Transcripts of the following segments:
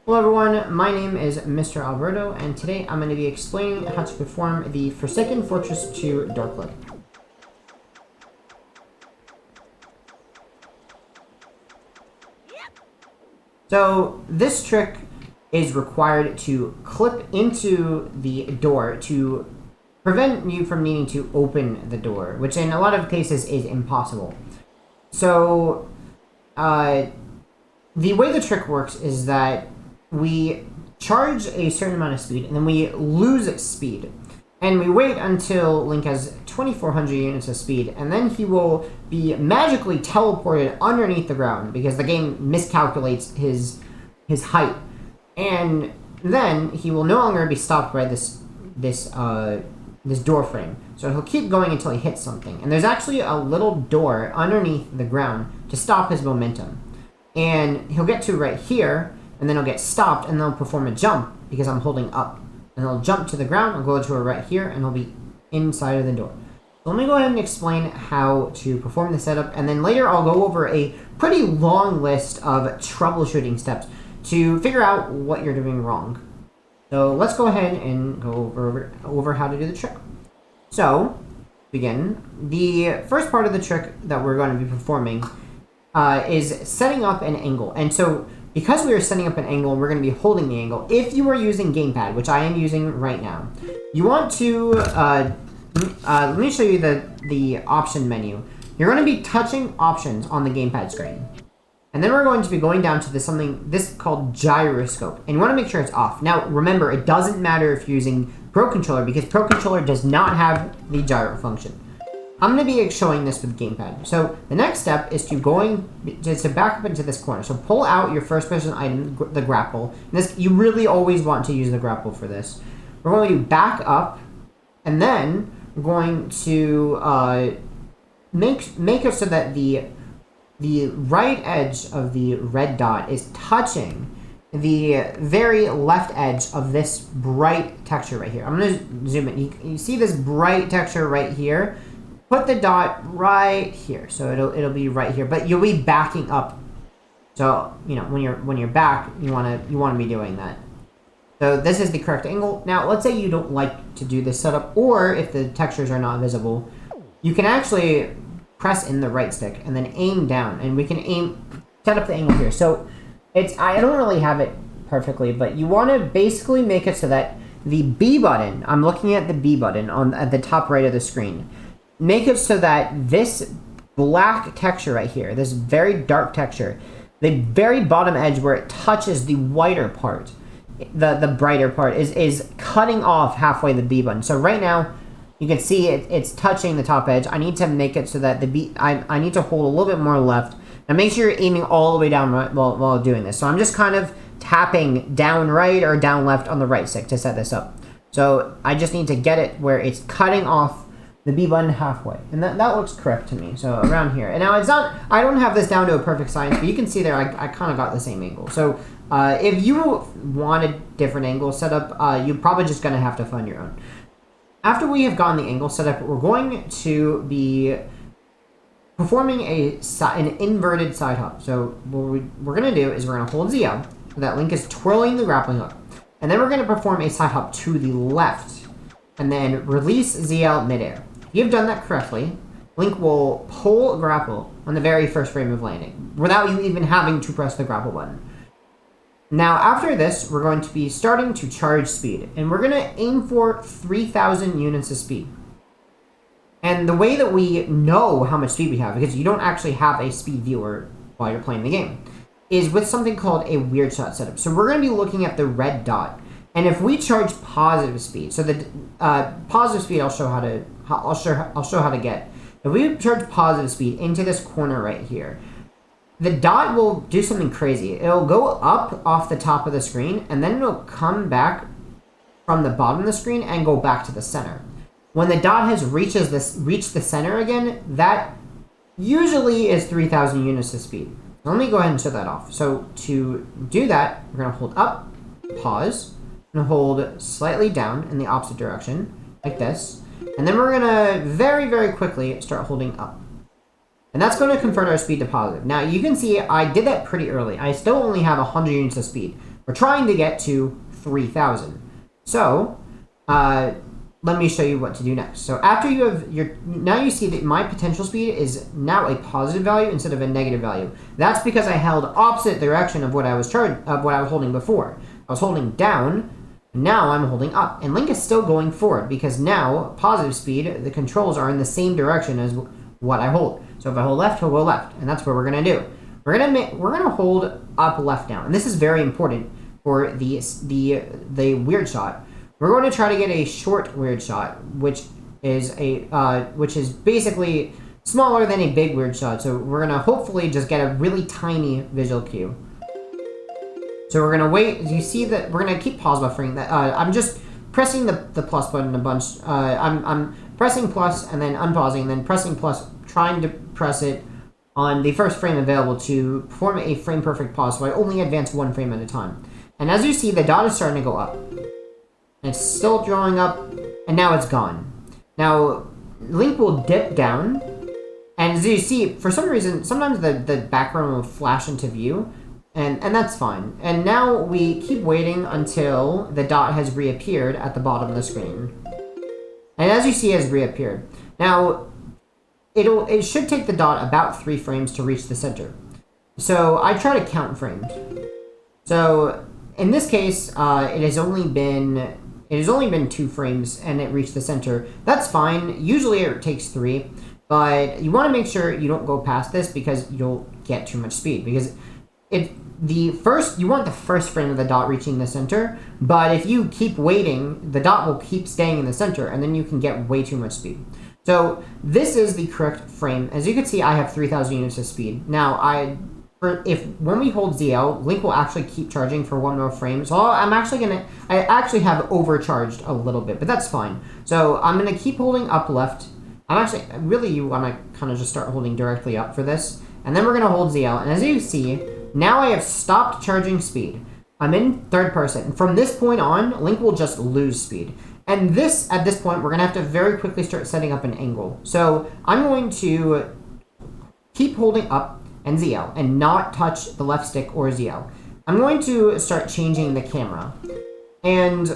Hello everyone, my name is MrAlberto, and today I'm going to be explaining how to perform the Foresaken Fortress 2 door click. So this trick is required to clip into the door to prevent you from needing to open the door, which in a lot of cases is impossible. So the way the trick works is that we charge a certain amount of speed, and then we lose speed. And we wait until Link has 2,400 units of speed, and then he will be magically teleported underneath the ground, because the game miscalculates his height. And then he will no longer be stopped by this door frame. So he'll keep going until he hits something. And there's actually a little door underneath the ground to stop his momentum. And he'll get to right here, and then he'll get stopped, and then he'll perform a jump, because I'm holding up. And he'll jump to the ground, I'll go to it right here, and he'll be inside of the door. So let me go ahead and explain how to perform the setup, and then later I'll go over a pretty long list of troubleshooting steps to figure out what you're doing wrong. So let's go ahead and go over how to do the trick. So, begin. The first part of the trick that we're going to be performing is setting up an angle. And so, because we are setting up an angle, we're going to be holding the angle. If you are using gamepad, which I am using right now, you want to, let me show you the option menu. You're going to be touching options on the gamepad screen. And then we're going to be going down to this called gyroscope. And you want to make sure it's off. Now, remember, it doesn't matter if you're using Pro Controller, because Pro Controller does not have the gyro function. I'm going to be showing this with gamepad. So the next step is to back up into this corner. So pull out your first person item, the grapple. And you really always want to use the grapple for this. We're going to back up, and then we're going to make it so that the right edge of the red dot is touching the very left edge of this bright texture right here. I'm going to zoom in. You see this bright texture right here? Put the dot right here, so it'll be right here, but you'll be backing up. So when you're back, you wanna be doing that. So this is the correct angle. Now let's say you don't like to do this setup, or if the textures are not visible, you can actually press in the right stick and then aim down, and we can set up the angle here. So I don't really have it perfectly, but you want to basically make it so that the B button. I'm looking at the B button at the top right of the screen. Make it so that this black texture right here, this very dark texture, the very bottom edge where it touches the whiter part, the brighter part, is cutting off halfway the B button. So right now, you can see it's touching the top edge. I need to make it so that I need to hold a little bit more left. Now make sure you're aiming all the way down right while doing this. So I'm just kind of tapping down right or down left on the right stick to set this up. So I just need to get it where it's cutting off the B button halfway, and that looks correct to me. So around here, and now it's not. I don't have this down to a perfect science, but you can see there I kind of got the same angle. So if you wanted different angle setup, you're probably just gonna have to find your own. After we have gotten the angle set up, we're going to be performing an inverted side hop. So what we're gonna do is we're gonna hold ZL so that Link is twirling the grappling hook, and then we're gonna perform a side hop to the left, and then release ZL midair. If you've done that correctly, Link will pull grapple on the very first frame of landing, without you even having to press the grapple button. Now, after this, we're going to be starting to charge speed, and we're going to aim for 3,000 units of speed. And the way that we know how much speed we have, because you don't actually have a speed viewer while you're playing the game, is with something called a weird shot setup. So we're going to be looking at the red dot. And if we charge positive speed, so the positive speed I'll show how to get. If we charge positive speed into this corner right here, the dot will do something crazy. It'll go up off the top of the screen, and then it'll come back from the bottom of the screen and go back to the center. When the dot has reached the center again, that usually is 3,000 units of speed. So let me go ahead and shut that off. So to do that, we're gonna hold up, pause, and hold slightly down in the opposite direction, like this. And then we're gonna very, very quickly start holding up. And that's going to convert our speed to positive. Now, you can see I did that pretty early. I still only have 100 units of speed. We're trying to get to 3,000. So, let me show you what to do next. So after you have now you see that my potential speed is now a positive value instead of a negative value. That's because I held opposite direction of what I was holding before. I was holding down, now I'm holding up. And Link is still going forward because now, positive speed, the controls are in the same direction as what I hold. So if I hold left, he'll go left. And that's what we're going to do. We're gonna hold up, left, down. And this is very important for the weird shot. We're going to try to get a short weird shot, which is basically smaller than a big weird shot. So we're going to hopefully just get a really tiny visual cue. So we're going to wait. You see that we're going to keep pause buffering. That I'm just pressing the plus button a bunch. I'm pressing plus and then unpausing, and then pressing plus, trying to press it on the first frame available to perform a frame perfect pause. So I only advance one frame at a time. And as you see, the dot is starting to go up. It's still drawing up, and now it's gone. Now, Link will dip down, and as you see, for some reason, sometimes the background will flash into view, and that's fine. And now we keep waiting until the dot has reappeared at the bottom of the screen. And as you see, it has reappeared. Now, it should take the dot about 3 frames to reach the center. So I try to count frames. So in this case, it has only been 2 frames and it reached the center. That's fine. Usually it takes 3, but you want to make sure you don't go past this because you'll get too much speed. Because you want the first frame of the dot reaching the center, but if you keep waiting, the dot will keep staying in the center, and then you can get way too much speed. So this is the correct frame. As you can see, I have 3,000 units of speed. Now, when we hold ZL, Link will actually keep charging for 1 more frame. So I actually have overcharged a little bit, but that's fine. So I'm gonna keep holding up left. You wanna kind of just start holding directly up for this. And then we're gonna hold ZL. And as you see, now I have stopped charging speed. I'm in third person. And from this point on, Link will just lose speed. And at this point, we're gonna have to very quickly start setting up an angle. So I'm going to keep holding up and ZL and not touch the left stick or ZL. I'm going to start changing the camera. And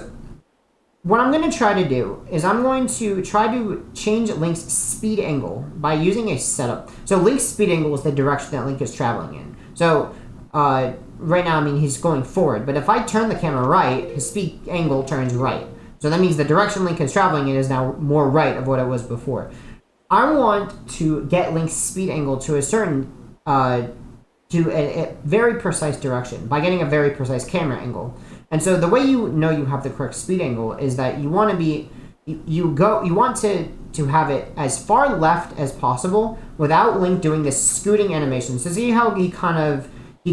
what I'm going to try to do is I'm going to try to change Link's speed angle by using a setup. So Link's speed angle is the direction that Link is traveling in. So right now, he's going forward. But if I turn the camera right, his speed angle turns right. So that means the direction Link is traveling in is now more right of what it was before. I want to get Link's speed angle to a very precise direction by getting a very precise camera angle. And so the way you know you have the correct speed angle is that you want to have it as far left as possible without Link doing this scooting animation. So see how he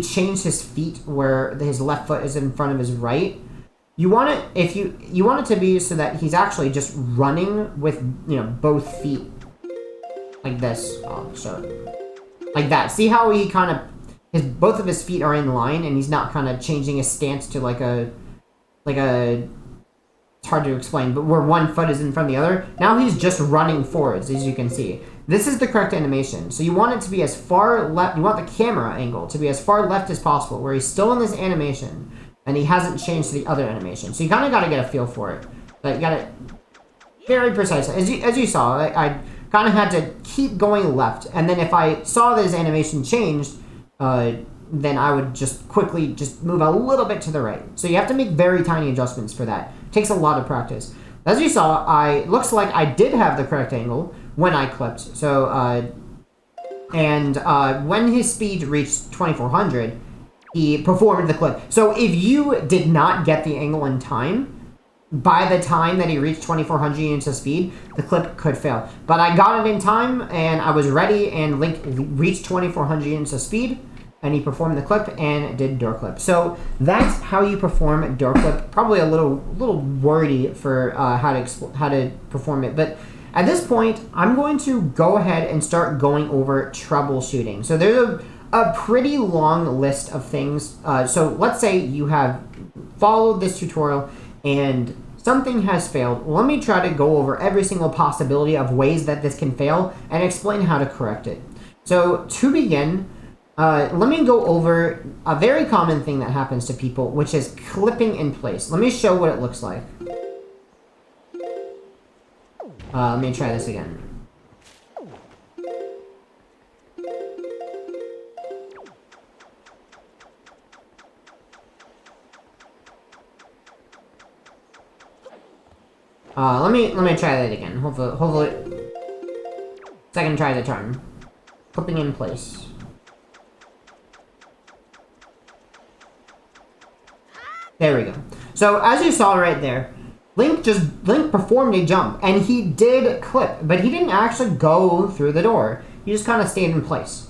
changed his feet where his left foot is in front of his right? You want it to be so that he's actually just running with both feet like this. Like that. See how he both of his feet are in line and he's not changing his stance to it's hard to explain, but where one foot is in front of the other. Now he's just running forwards, as you can see. This is the correct animation. So you want it to be as far left, you want the camera angle to be as far left as possible, where he's still in this animation and he hasn't changed to the other animation. So you got to get a feel for it. But you got it very precise. As you saw, I kind of had to keep going left, and then if I saw that his animation changed, then I would just quickly move a little bit to the right. So you have to make very tiny adjustments for that. It takes a lot of practice. As you saw, looks like I did have the correct angle when I clipped. So, when his speed reached 2400, he performed the clip. So if you did not get the angle in time, by the time that he reached 2400 units of speed, the clip could fail. But I got it in time, and I was ready, and Link reached 2400 units of speed, and he performed the clip and did door clip. So that's how you perform door clip. Probably a little wordy for how to perform it, but at this point, I'm going to go ahead and start going over troubleshooting. So there's a pretty long list of things. So let's say you have followed this tutorial and something has failed. Let me try to go over every single possibility of ways that this can fail and explain how to correct it. So to begin, let me go over a very common thing that happens to people, which is clipping in place. Let me show what it looks like. Let me try this again. Let me try that again. Hopefully, second try the charm. Clipping in place. There we go. So as you saw right there, Link performed a jump, and he did clip, but he didn't actually go through the door. He just kind of stayed in place.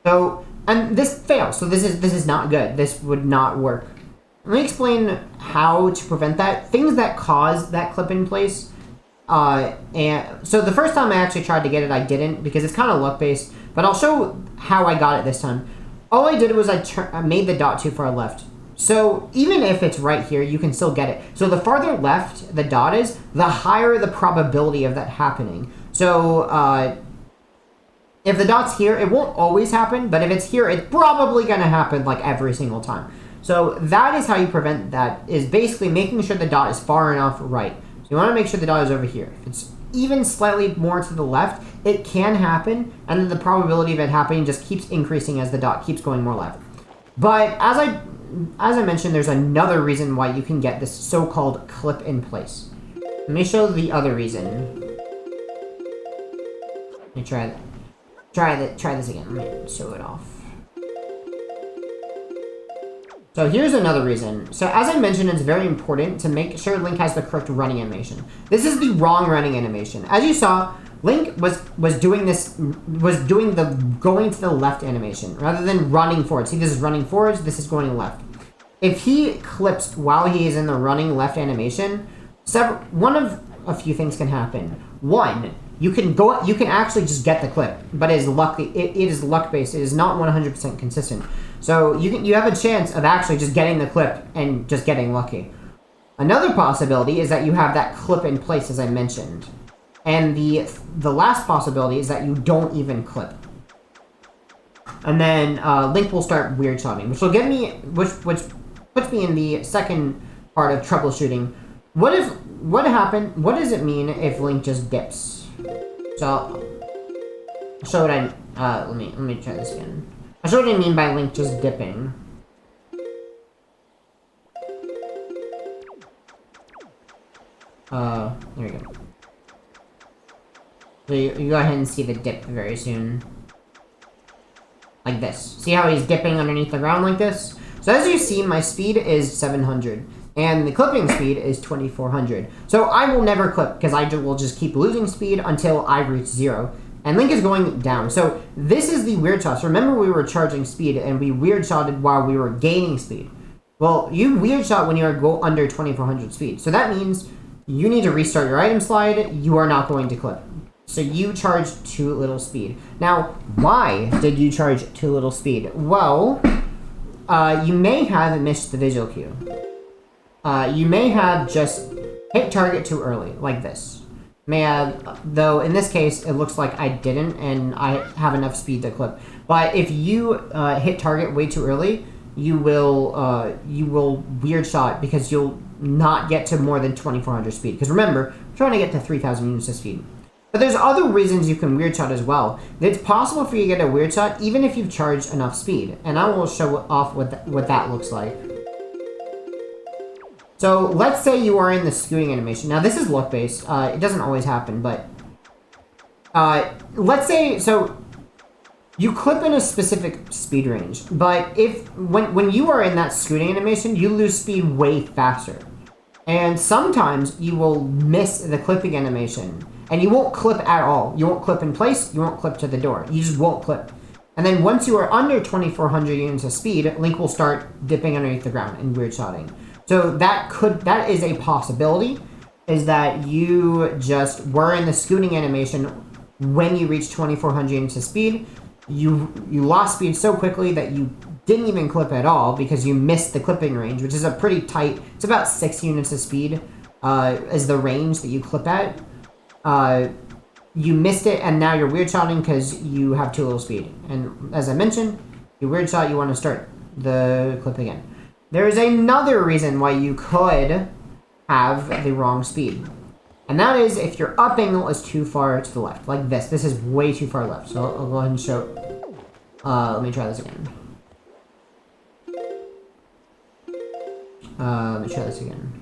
So, and this fails. So this is not good. This would not work. Let me explain how to prevent that. Things that cause that clip in place. And so the first time I actually tried to get it, I didn't, because it's kind of luck based. But I'll show how I got it this time. All I did was I made the dot too far left. So even if it's right here, you can still get it. So the farther left the dot is, the higher the probability of that happening. So if the dot's here, it won't always happen, but if it's here, it's probably going to happen like every single time. So that is how you prevent that, is basically making sure the dot is far enough right. So you want to make sure the dot is over here. If it's even slightly more to the left, it can happen, and then the probability of it happening just keeps increasing as the dot keeps going more left. But as I mentioned, there's another reason why you can get this so-called clip in place. Let me show the other reason. Let me try this again. Let me show it off. So here's another reason. So as I mentioned, it's very important to make sure Link has the correct running animation. This is the wrong running animation. As you saw, Link was doing the going to the left animation rather than running forward. See, this is running forwards, this is going left. If he clips while he is in the running left animation, one of a few things can happen. One, you can actually just get the clip, but it is luck based. It is not 100% consistent. So you have a chance of actually just getting the clip and just getting lucky. Another possibility is that you have that clip in place, as I mentioned. And the last possibility is that you don't even clip. And then Link will start weird shotting, which puts me in the second part of troubleshooting. What does it mean if Link just dips? So I'll show what let me try this again. I'll show what I mean by Link just dipping. There we go. So you go ahead and see the dip very soon. Like this. See how he's dipping underneath the ground like this? So as you see, my speed is 700. And the clipping speed is 2400. So I will never clip, because I will just keep losing speed until I reach 0. And Link is going down. So this is the weird shots. Remember, we were charging speed, and we weird shotted while we were gaining speed. Well, you weird shot when you go under 2400 speed. So that means you need to restart your item slide. You are not going to clip. So you charged too little speed. Now, why did you charge too little speed? Well, you may have missed the visual cue. You may have just hit target too early, like this. May have, though in this case, it looks like I didn't, and I have enough speed to clip. But if you hit target way too early, you will weird shot, because you'll not get to more than 2400 speed. Because remember, we're trying to get to 3000 units of speed. But there's other reasons you can weird shot as well. It's possible for you to get a weird shot even if you've charged enough speed. And I will show off what that looks like. So let's say you are in the scooting animation. Now this is luck based. It doesn't always happen, but let's say, so you clip in a specific speed range, but when you are in that scooting animation, you lose speed way faster. And sometimes you will miss the clipping animation. And you won't clip at all. You won't clip in place, you won't clip to the door. You just won't clip. And then once you are under 2400 units of speed, Link will start dipping underneath the ground and weird shotting. So that is a possibility, is that you just were in the scooting animation when you reach 2400 units of speed. You lost speed so quickly that you didn't even clip at all because you missed the clipping range, which is a pretty tight, it's about 6 units of speed is the range that you clip at. You missed it, and now you're weird shotting because you have too little speed. And as I mentioned, do a weird shot, you want to start the clip again. There is another reason why you could have the wrong speed. And that is if your up angle is too far to the left. Like this. This is way too far left. So I'll go ahead and show... let me try this again. Let me try this again.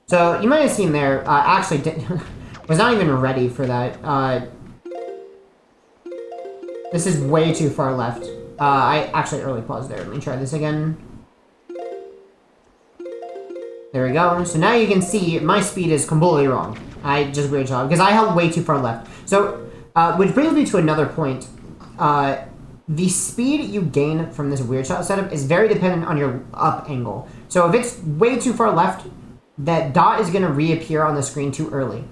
So you might have seen there, actually was not even ready for that. This is way too far left. I actually early paused there. Let me try this again. There we go. So now you can see my speed is completely wrong. I just weird job because I held way too far left. So, which brings me to another point. The speed you gain from this weird shot setup is very dependent on your up angle. So if it's way too far left, that dot is going to reappear on the screen too early.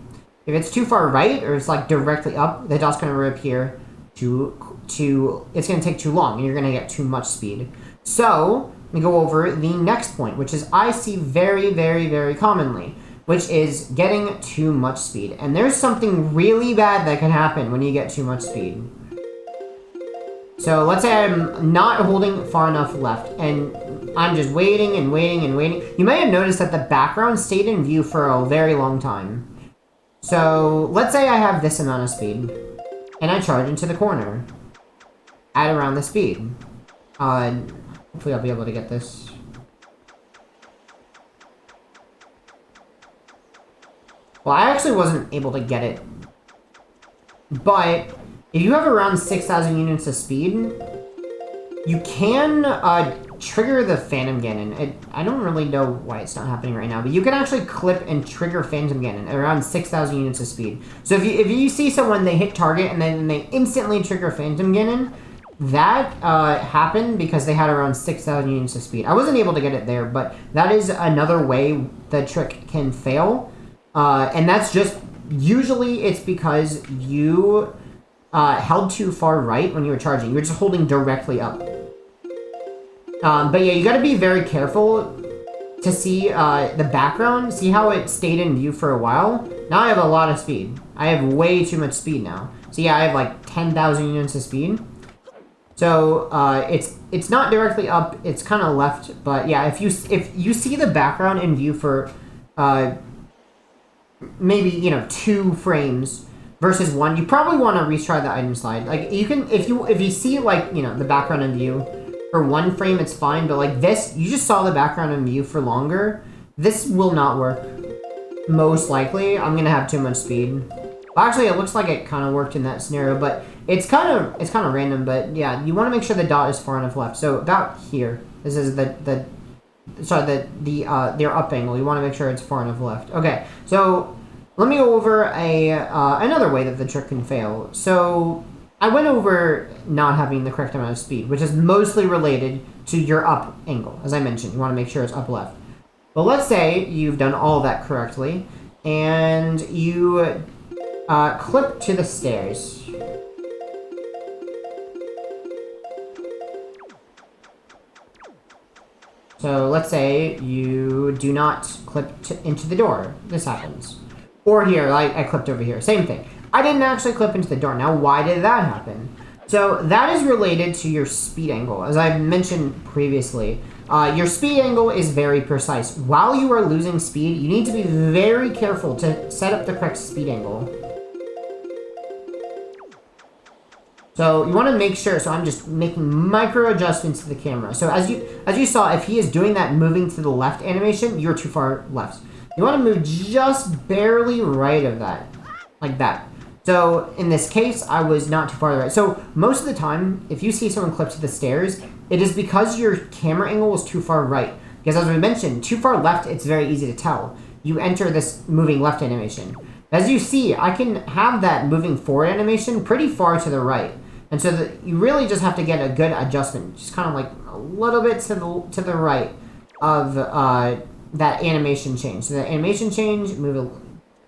If it's too far right, or it's like directly up, the dot's going to reappear it's going to take too long, and you're going to get too much speed. So, let me go over the next point, which is I see very, very, very commonly, which is getting too much speed. And there's something really bad that can happen when you get too much speed. So let's say I'm not holding far enough left, and I'm just waiting and waiting and waiting. You may have noticed that the background stayed in view for a very long time. So let's say I have this amount of speed, and I charge into the corner at around the speed. Hopefully I'll be able to get this. Well, I actually wasn't able to get it. But if you have around 6,000 units of speed, you can trigger the Phantom Ganon. I don't really know why it's not happening right now, but you can actually clip and trigger Phantom Ganon at around 6,000 units of speed. So if you see someone, they hit target and then they instantly trigger Phantom Ganon, that happened because they had around 6,000 units of speed. I wasn't able to get it there, but that is another way the trick can fail. And that's just, usually it's because you held too far right when you were charging. You were just holding directly up. But yeah, you gotta be very careful to see the background. See how it stayed in view for a while? Now I have a lot of speed. I have way too much speed now. So yeah, I have like 10,000 units of speed. So it's not directly up, it's kind of left, but yeah, if you see the background in view for maybe 2 frames versus 1, you probably want to retry the item slide. Like you can, if you see like the background in view for 1 frame, it's fine, but like this, you just saw the background in view for longer. This will not work. Most likely, I'm gonna have too much speed. Well, actually, it looks like it kind of worked in that scenario, but it's kind of random. But yeah, you want to make sure the dot is far enough left. So about here, this is their up angle. You want to make sure it's far enough left. Okay, so let me go over another way that the trick can fail. So I went over not having the correct amount of speed, which is mostly related to your up angle. As I mentioned, you want to make sure it's up left. But let's say you've done all that correctly, and you clip to the stairs. So let's say you do not clip into the door. This happens. Or here, I clipped over here. Same thing. I didn't actually clip into the door. Now, why did that happen? So that is related to your speed angle. As I've mentioned previously, your speed angle is very precise. While you are losing speed, you need to be very careful to set up the correct speed angle. So you want to make sure, so I'm just making micro adjustments to the camera. So as you saw, if he is doing that moving to the left animation, you're too far left. You want to move just barely right of that, like that. So in this case, I was not too far right. So most of the time, if you see someone clip to the stairs, it is because your camera angle was too far right. Because as we mentioned, too far left, it's very easy to tell. You enter this moving left animation. As you see, I can have that moving forward animation pretty far to the right. And so you really just have to get a good adjustment, just kind of like a little bit to the right of that animation change. So the animation change,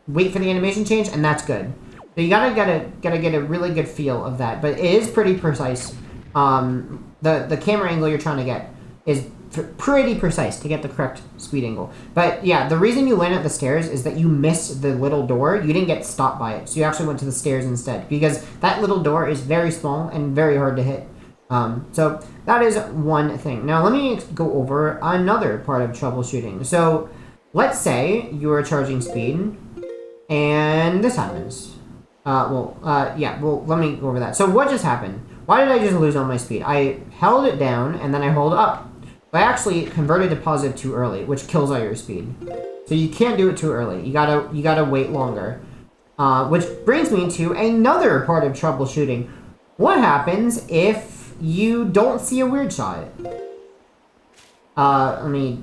wait for the animation change, and that's good. So you gotta get a really good feel of that, but it is pretty precise. The camera angle you're trying to get is pretty precise to get the correct speed angle. But yeah, the reason you land at the stairs is that you missed the little door. You didn't get stopped by it, so you actually went to the stairs instead, because that little door is very small and very hard to hit. So that is one thing. Now let me go over another part of troubleshooting. So let's say you are charging speed and this happens. Yeah, well, let me go over that. So what just happened? Why did I just lose all my speed? I held it down and then I hold up. I actually converted to positive too early, which kills all your speed. So you can't do it too early. You gotta wait longer. Which brings me to another part of troubleshooting. What happens if you don't see a weird shot? Let me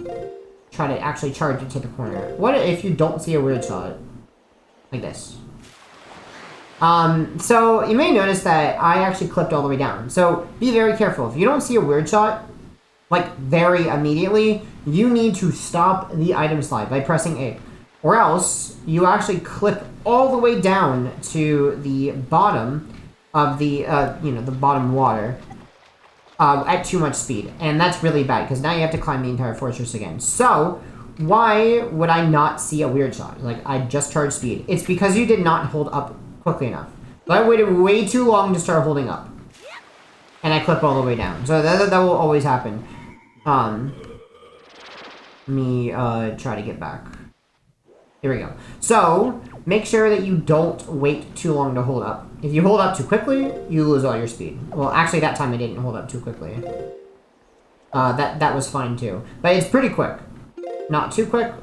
try to actually charge it to the corner. What if you don't see a weird shot? Like this. So you may notice that I actually clipped all the way down. So be very careful. If you don't see a weird shot, like very immediately, you need to stop the item slide by pressing A. Or else you actually clip all the way down to the bottom of the, the bottom water at too much speed. And that's really bad because now you have to climb the entire fortress again. So why would I not see a weird shot? Like, I just charged speed. It's because you did not hold up quickly enough. But I waited way too long to start holding up. And I clip all the way down. So that will always happen. Let me try to get back. Here we go. So, make sure that you don't wait too long to hold up. If you hold up too quickly, you lose all your speed. Well, actually, that time I didn't hold up too quickly. That was fine too. But it's pretty quick. Not too quick,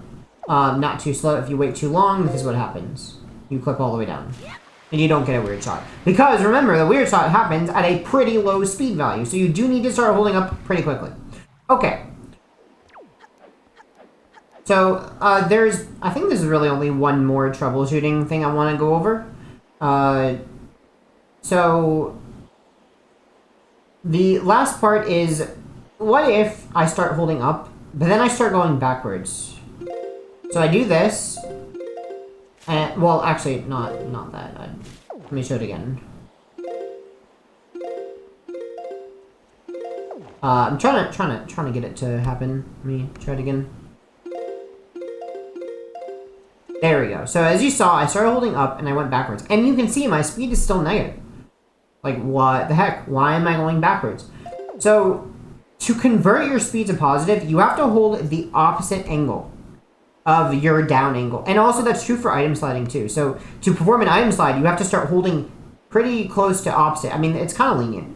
not too slow. If you wait too long, this is what happens. You clip all the way down. And you don't get a weird shot. Because, remember, the weird shot happens at a pretty low speed value. So you do need to start holding up pretty quickly. Okay. So, I think there's really only one more troubleshooting thing I want to go over. So, the last part is, what if I start holding up, but then I start going backwards? So I do this, and, well, actually, not that. Let me show it again. I'm trying to get it to happen. Let me try it again. There we go. So as you saw, I started holding up and I went backwards. And you can see my speed is still negative. Like, what the heck? Why am I going backwards? So, to convert your speed to positive, you have to hold the opposite angle of your down angle. And also that's true for item sliding too. So, to perform an item slide, you have to start holding pretty close to opposite. I mean, it's kind of lenient.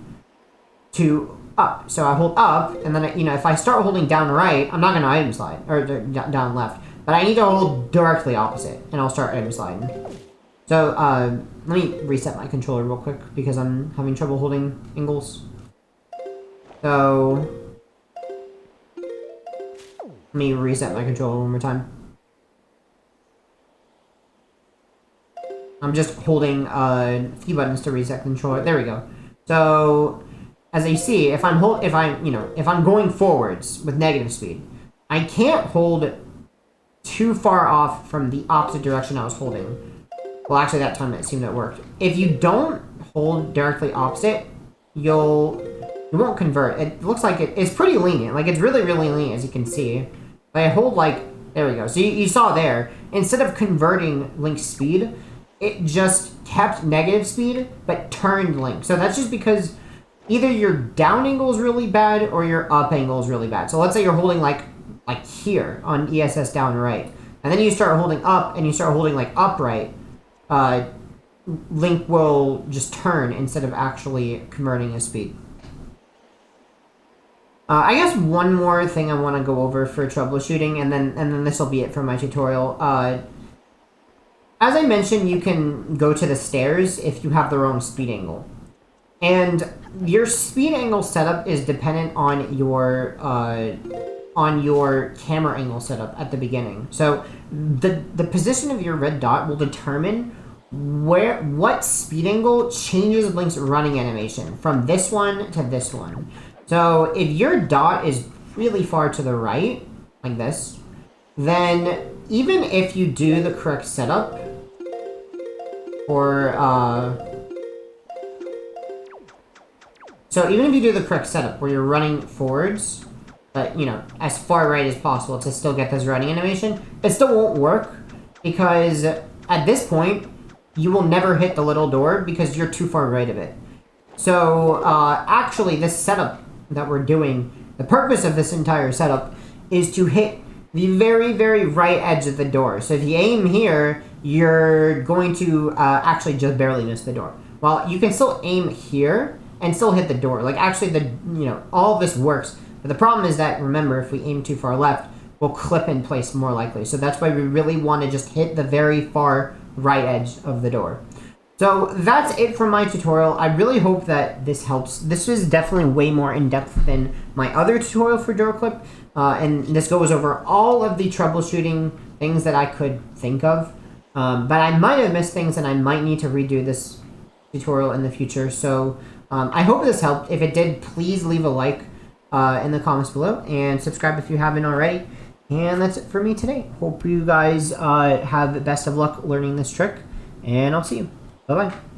To up. So I hold up, and then, if I start holding down right, I'm not going to item slide. Or down left. But I need to hold directly opposite, and I'll start item sliding. So, let me reset my controller real quick, because I'm having trouble holding angles. So, let me reset my controller one more time. I'm just holding a few buttons to reset controller. There we go. So, as you see, if I'm going forwards with negative speed, I can't hold too far off from the opposite direction I was holding. Well, actually, that time it seemed that worked. If you don't hold directly opposite, you won't convert. It looks like it's pretty lenient. Like, it's really, really lenient, as you can see. But I hold, like, there we go. So you saw there, instead of converting Link's speed, it just kept negative speed, but turned Link. So that's just because either your down angle is really bad, or your up angle is really bad. So let's say you're holding, like here on ESS down right, and then you start holding up and you start holding like upright, Link will just turn instead of actually converting his speed. I guess one more thing I want to go over for troubleshooting, and then this will be it for my tutorial. As I mentioned, you can go to the stairs if you have the wrong speed angle, and your speed angle setup is dependent on your camera angle setup at the beginning. So the position of your red dot will determine what speed angle changes Link's running animation from this one to this one. So if your dot is really far to the right, like this, then even if you do the correct setup, or so even if you do the correct setup where you're running forwards, but, as far right as possible to still get this running animation, it still won't work, because at this point, you will never hit the little door because you're too far right of it. So actually this setup that we're doing, the purpose of this entire setup is to hit the very, very right edge of the door. So if you aim here, you're going to actually just barely miss the door. Well, you can still aim here and still hit the door. Like actually all of this works. But the problem is that, remember, if we aim too far left, we'll clip in place more likely. So that's why we really want to just hit the very far right edge of the door. So that's it for my tutorial. I really hope that this helps. This is definitely way more in-depth than my other tutorial for door clip. And this goes over all of the troubleshooting things that I could think of. But I might have missed things and I might need to redo this tutorial in the future. So I hope this helped. If it did, please leave a like in the comments below and subscribe if you haven't already. And that's it for me today. Hope you guys have the best of luck learning this trick, and I'll see you. Bye-bye.